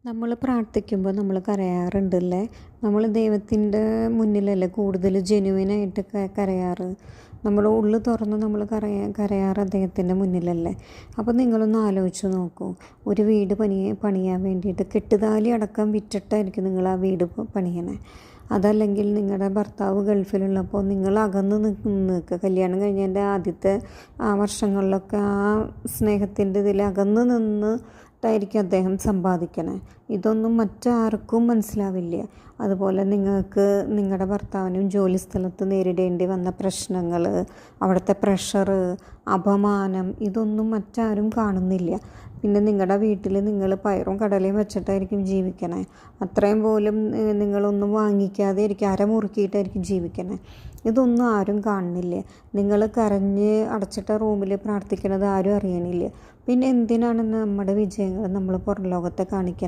നമ്മൾ പ്രാർത്ഥിക്കുമ്പോൾ നമ്മൾ കരയാറുണ്ടല്ലേ? നമ്മൾ ദൈവത്തിൻ്റെ മുന്നിലല്ലേ കൂടുതൽ ജെന്യുവിനായിട്ട് കരയാറ്. നമ്മൾ ഉള്ളു തുറന്ന് നമ്മൾ കരയാറ് അദ്ദേഹത്തിൻ്റെ മുന്നിലല്ലേ? അപ്പോൾ നിങ്ങളൊന്ന് ആലോചിച്ച് നോക്കൂ. ഒരു വീട് പണിയാൻ വേണ്ടിയിട്ട് കെട്ടുതാലി അടക്കം വിറ്റിട്ടായിരിക്കും നിങ്ങൾ ആ വീട് പണിയണേ. അതല്ലെങ്കിൽ നിങ്ങളുടെ ഭർത്താവ് ഗൾഫിലുള്ളപ്പോൾ നിങ്ങൾ അകന്ന് നിൽക്കുക. കല്യാണം കഴിഞ്ഞതിൻ്റെ ആദ്യത്തെ വർഷങ്ങളിലൊക്കെ ആ സ്നേഹത്തിൻ്റെ ഇതിൽ അകന്ന് നിന്നിട്ടായിരിക്കും അദ്ദേഹം സമ്പാദിക്കണേ. ഇതൊന്നും മറ്റാർക്കും മനസ്സിലാവില്ല. അതുപോലെ നിങ്ങൾക്ക് നിങ്ങളുടെ ഭർത്താവിനും ജോലി സ്ഥലത്ത് നേരിടേണ്ടി വന്ന പ്രശ്നങ്ങൾ, അവിടുത്തെ പ്രഷർ, അപമാനം, ഇതൊന്നും മറ്റാരും കാണുന്നില്ല. പിന്നെ നിങ്ങളുടെ വീട്ടിൽ നിങ്ങൾ പയറും കടലയും വെച്ചിട്ടായിരിക്കും ജീവിക്കണേ. അത്രയും പോലും നിങ്ങളൊന്നും വാങ്ങിക്കാതെ ആയിരിക്കും, അരമുറുക്കിയിട്ടായിരിക്കും ജീവിക്കണേ. ഇതൊന്നും ആരും കാണുന്നില്ല. നിങ്ങൾ കരഞ്ഞ് അടച്ചിട്ട റൂമിൽ പ്രാർത്ഥിക്കണത് ആരും അറിയണില്ല. പിന്നെ എന്തിനാണ് നമ്മുടെ വിജയങ്ങൾ നമ്മൾ പുറം ലോകത്തെ കാണിക്കണം?